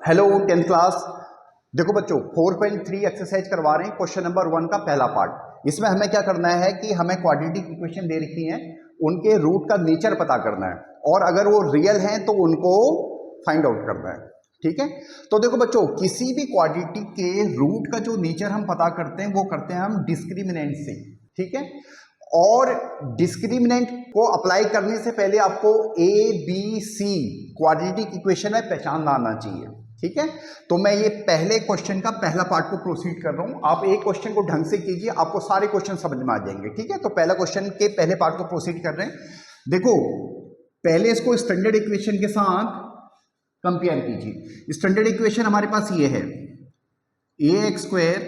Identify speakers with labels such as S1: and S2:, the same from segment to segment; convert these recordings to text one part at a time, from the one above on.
S1: Hello 10th class. देखो बच्चों 4.3 exercise करवा रहे हैं। क्वेश्चन नंबर 1 का पहला पार्ट। इसमें हमें क्या करना है कि हमें क्वाड्रेटिक इक्वेशन दे रखी हैं, उनके रूट का नेचर पता करना है और अगर वो रियल हैं तो उनको फाइंड आउट करना है। ठीक है, तो देखो बच्चों किसी भी क्वाड्रेटिक के रूट का जो नेचर हम पता करते हैं वो करते हैं हम डिस्क्रिमिनेंट से। ठीक है, और डिस्क्रिमिनेंट को अप्लाई करने से पहले आपको A B C quadratic equation में पहचान आना चाहिए। ठीक है, तो मैं ये पहले क्वेश्चन का पहला पार्ट को प्रोसीड कर रहा हूं। आप एक क्वेश्चन को ढंग से कीजिए, आपको सारे क्वेश्चन समझ में आ जाएंगे। ठीक है, तो पहला क्वेश्चन के पहले पार्ट को प्रोसीड कर रहे हैं। देखो पहले इसको स्टैंडर्ड इक्वेशन के साथ कंपेयर कीजिए। स्टैंडर्ड इक्वेशन हमारे पास ये है, a x square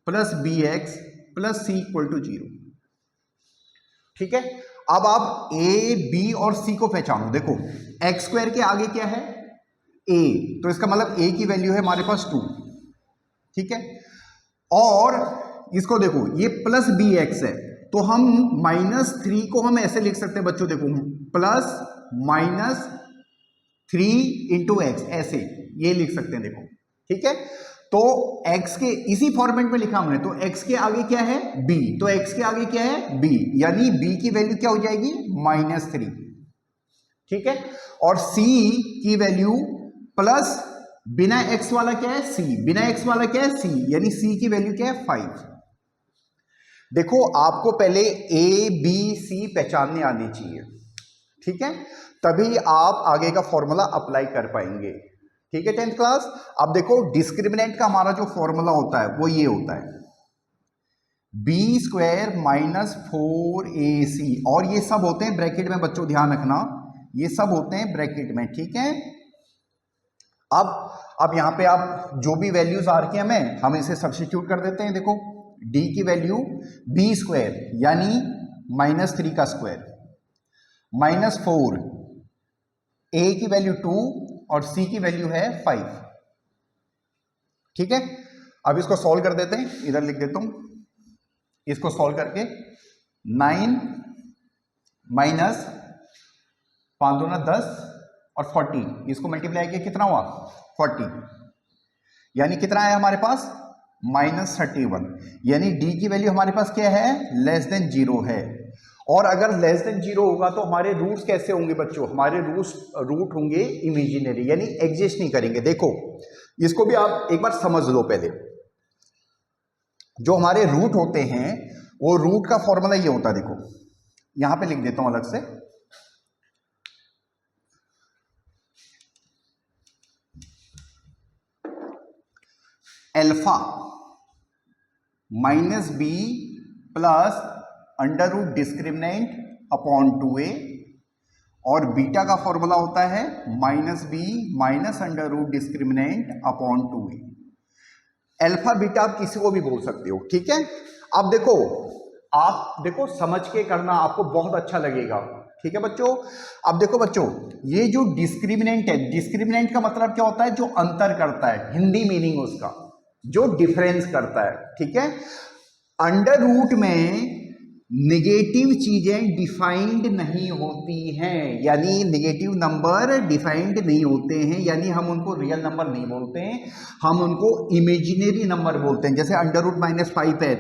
S1: plus b x plus c equal to 0। ठीक है, अब आप ए बी और सी को पहचानो। देखो एक्स स्क्वायर के आगे क्या है, ए, तो इसका मतलब ए की वैल्यू है हमारे पास 2। ठीक है, और इसको देखो ये प्लस बी एक्स है, तो हम -3 को हम ऐसे लिख सकते हैं बच्चों। देखो प्लस माइनस 3 इंटू एक्स, ऐसे ये लिख सकते हैं। देखो ठीक है, तो x के इसी फॉर्मेट में लिखा हमने, तो x के आगे क्या है b, तो x के आगे क्या है b, यानी b की वैल्यू क्या हो जाएगी -3। ठीक है, और c की वैल्यू प्लस बिना x वाला क्या है c, बिना x वाला क्या है c, यानी c की वैल्यू क्या है 5। देखो आपको पहले a b c पहचानने आनी चाहिए। ठीक है, तभी आप आगे का फॉर्मूला अप्लाई कर पाएंगे। ठीक है 10th क्लास। अब देखो डिस्क्रिमिनेंट का हमारा जो फॉर्मूला होता है वो ये होता है बी स्क्वायर माइनस 4ac, और ये सब होते हैं ब्रैकेट में बच्चों, ध्यान रखना ये सब होते हैं ब्रैकेट में। ठीक है, अब यहां पे आप जो भी वैल्यूज आ रही है हम इसे सब्स्टिट्यूट कर देते हैं। देखो d की वैल्यू बी स्क्वायर यानी -3 का स्क्वायर -4, a की वैल्यू 2 और c की वैल्यू है 5। ठीक है, अब इसको सॉल्व कर देते हैं, इधर लिख देता हूं। इसको सॉल्व करके 9 माइनस 5 दूना 10 और 40, इसको मल्टीप्लाई किया कितना हुआ 40, यानी कितना है हमारे पास -31, यानी d की वैल्यू हमारे पास क्या है <0 है। और अगर <0 होगा तो हमारे रूट्स कैसे होंगे बच्चों, हमारे रूट होंगे इमेजिनरी, यानी एग्जिस्ट नहीं करेंगे। देखो इसको भी आप एक बार समझ लो। पहले जो हमारे रूट होते हैं वो रूट का फॉर्मूला ये होता है। देखो यहां पे लिख देता हूं अलग से, alpha minus B plus under root discriminant upon 2a, और बीटा का फॉर्मूला होता है -b minus under root discriminant upon 2a। Alpha beta आप किसी को भी बोल सकते हो। ठीक है, अब देखो आप देखो समझ के करना, आपको बहुत अच्छा लगेगा। ठीक है बच्चों, अब देखो बच्चों ये जो डिस्क्रिमिनेंट है, डिस्क्रिमिनेंट का मतलब क्या होता है, जो अंतर करता है, हिंदी मीनिंग उसका जो डिफरेंस करता है। ठीक है, अंडर रूट में नेगेटिव चीजें डिफाइंड नहीं होती हैं, यानी नेगेटिव नंबर डिफाइंड नहीं होते हैं, यानी हम उनको रियल नंबर नहीं बोलते हैं, हम उनको इमेजिनरी नंबर बोलते हैं। जैसे अंडर रूट -5 है,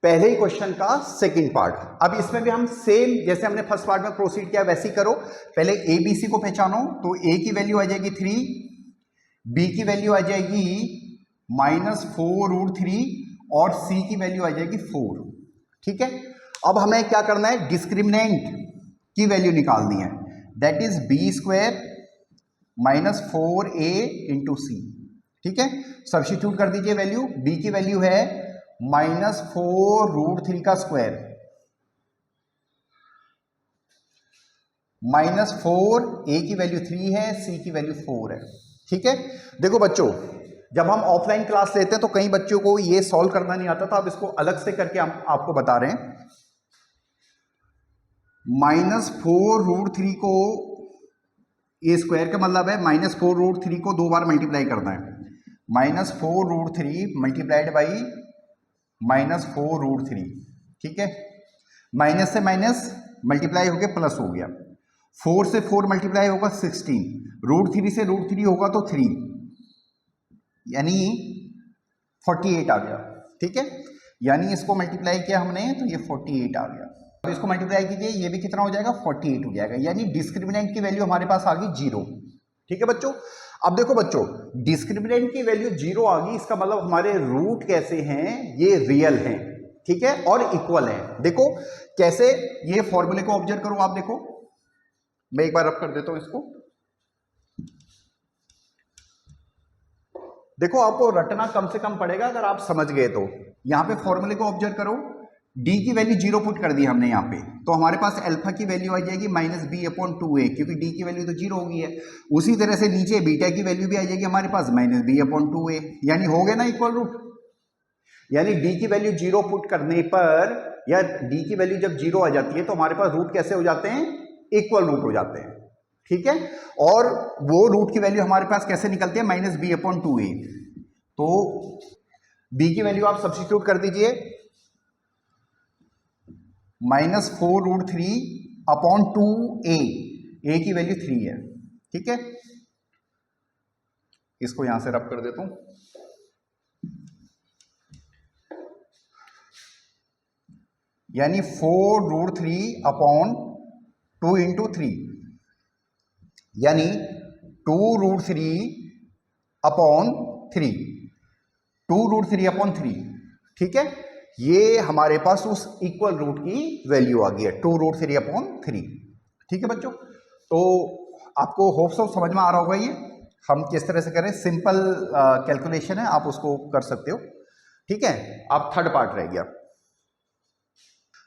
S1: पहले ही क्वेश्चन का सेकंड पार्ट। अब इसमें भी हम सेम जैसे हमने फर्स्ट पार्ट में प्रोसीड किया वैसे ही करो। पहले ए बी सी को पहचानो, तो ए की वैल्यू आ जाएगी 3, बी की वैल्यू आ जाएगी -4√3 और सी की वैल्यू आ जाएगी 4। ठीक है, अब हमें क्या करना है, डिस्क्रिमिनेंट की वैल्यू निकालनी है, that is b square -4a into c. ठीक है, सब्स्टिट्यूट कर दीजिए वैल्यू। b की वैल्यू है -4√3 का स्क्वायर -4, a की वैल्यू 3 है, c की वैल्यू 4 है। ठीक है, देखो बच्चों जब हम ऑफलाइन क्लास लेते हैं तो कई बच्चों को ये सॉल्व करना नहीं आता था, अब इसको अलग से करके हम आपको बता रहे हैं। -4√3 को ए स्क्वायर का मतलब है -4√3 को 2 बार मल्टीप्लाई करना है, -4√3 मल्टीप्लाइड बाई -4√3। ठीक है, माइनस से माइनस मल्टीप्लाई हो गया प्लस हो गया, 4 से 4 मल्टीप्लाई होगा 16, √3 से √3 होगा तो 3, यानी 48 आ गया। ठीक है, यानी इसको मल्टीप्लाई किया हमने तो ये 48 आ गया। अब इसको मल्टीप्लाई कीजिए, ये भी कितना हो जाएगा 48 हो जाएगा, यानी डिस्क्रिमिनेंट की वैल्यू हमारे पास आ गई 0। ठीक है बच्चों, अब देखो बच्चों डिस्क्रिमिनेंट की वैल्यू 0 आ गई, इसका मतलब हमारे रूट कैसे हैं, ये रियल हैं। ठीक है, और इक्वल है। देखो कैसे, ये फॉर्मूले को ऑब्जर्व करो आप, देखो मैं एक बार रब कर देता हूं इसको। देखो आपको रटना कम से कम पड़ेगा अगर आप समझ गए तो। यहां पे फॉर्मूले को ऑब्जर्व करो, d की वैल्यू 0 पुट कर दी हमने यहाँ पे, तो हमारे पास अल्फा की वैल्यू आ जाएगी -b/2a, क्योंकि d की वैल्यू तो 0 हो गई है। उसी तरह से नीचे बीटा की वैल्यू भी आ जाएगी हमारे पास -b/2a, यानी हो गया ना इक्वल रूट। यानी d की वैल्यू 0 पुट करने पर, या d की वैल्यू जब 0 आ जाती है तो हमारे पास रूट कैसे हो जाते हैं, इक्वल रूट हो जाते हैं। ठीक है, और वो रूट की वैल्यू हमारे पास कैसे निकलती है, -b/2a। तो b की वैल्यू आप सब्स्टिट्यूट कर दीजिए, -4√3/2a, a की वैल्यू 3 है। ठीक है, इसको यहां से रब कर देता हूं, यानी 4√3/2 × 3, यानी 2√3/3, 2√3/3। ठीक है, ये हमारे पास उस इक्वल रूट की वैल्यू आ गई है 2√3/3। ठीक है बच्चों, तो आपको होप सो समझ में आ रहा होगा ये हम किस तरह से करें। सिंपल कैलकुलेशन है, आप उसको कर सकते हो। ठीक है, अब थर्ड पार्ट रह गया।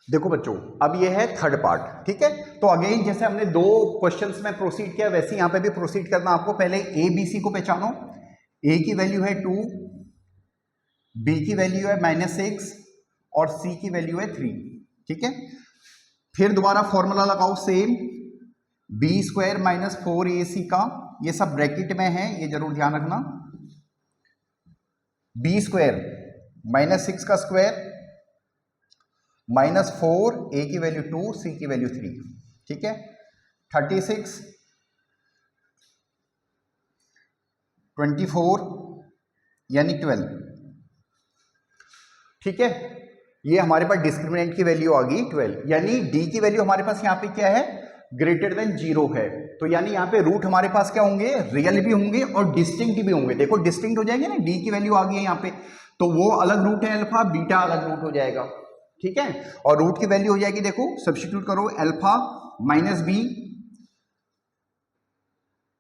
S1: देखो बच्चों, अब ये है थर्ड पार्ट। ठीक है, तो अगेन जैसे हमने 2 क्वेश्चंस में प्रोसीड किया, वैसे यहां पे भी प्रोसीड करना आपको। पहले ए बी सी को पहचानो, ए की वैल्यू है 2, बी की वैल्यू है -6 और सी की वैल्यू है 3। ठीक है, फिर दोबारा फॉर्मूला लगाओ सेम, b² - 4ac का, ये सब ब्रैकेट में है, ये जरूर ध्यान रखना। b² -6 का स्क्वायर -4, a की वैल्यू 2, c की वैल्यू 3। ठीक है, 36, 24 यानी 12। ठीक है, ये हमारे पास डिस्क्रिमिनेंट की वैल्यू आ गई 12, यानी d की वैल्यू हमारे पास यहाँ पे क्या है, ग्रेटर देन 0 है। तो यानी यहाँ पे रूट हमारे पास क्या होंगे, रियल भी होंगे और डिस्टिंक्ट भी होंगे। देखो डिस्टिंक्ट हो जाएंगे ना, d की वैल्यू आ गई है यहाँ पे, तो वो अलग रूट है अल्फा, बीटा अलग रूट हो जाएगा। ठीक है, और रूट की वैल्यू हो जाएगी, देखो सब्स्टिट्यूट करो, अल्फा -b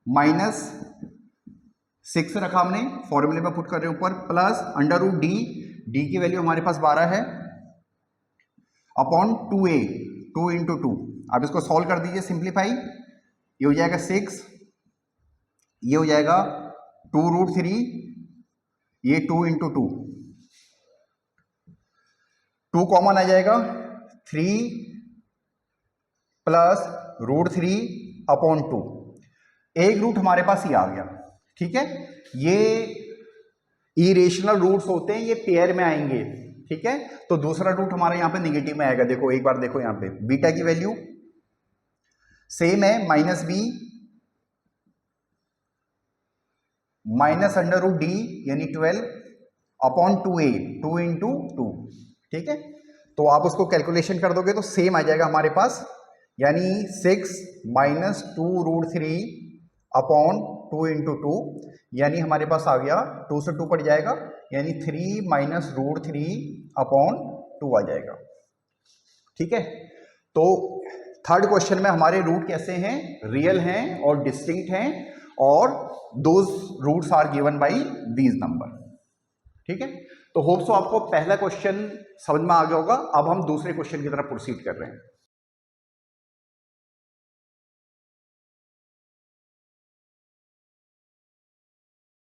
S1: -6 रखा हमने, फॉर्मूले में पुट कर रहे हैं ऊपर, प्लस √d, d की वैल्यू हमारे पास 12 है, अपॉन 2a, 2 × 2। अब इसको सॉल्व कर दीजिए, सिंप्लीफाई, ये हो जाएगा 6, ये हो जाएगा 2√3, ये 2 × 2, 2 कॉमन आ जाएगा, 3 प्लस √3/2, एक रूट हमारे पास ये आ गया। ठीक है, ये इरेशनल रूट्स होते हैं, ये पेयर में आएंगे। ठीक है, तो दूसरा रूट हमारा यहाँ पे नेगेटिव में आएगा। देखो एक बार देखो, यहाँ पे बीटा की वैल्यू सेम है, -b -√d यानी 12/2a, 2 × 2। ठीक है, तो आप उसको कैलकुलेशन कर दोगे तो सेम आ जाएगा हमारे पास, यानी 6 - 2√3/2 × 2, यानी हमारे पास आ गया 2 से 2 कट जाएगा, यानी 3 - √3/2 आ जाएगा। ठीक है, तो थर्ड क्वेश्चन में हमारे रूट कैसे हैं, रियल हैं और डिस्टिंक्ट हैं, और those roots are given by these number. ठीक है, तो होप सो आपको पहला क्वेश्चन समझ में आ गया होगा। अब हम दूसरे क्वेश्चन की तरफ प्रोसीड कर रहे हैं।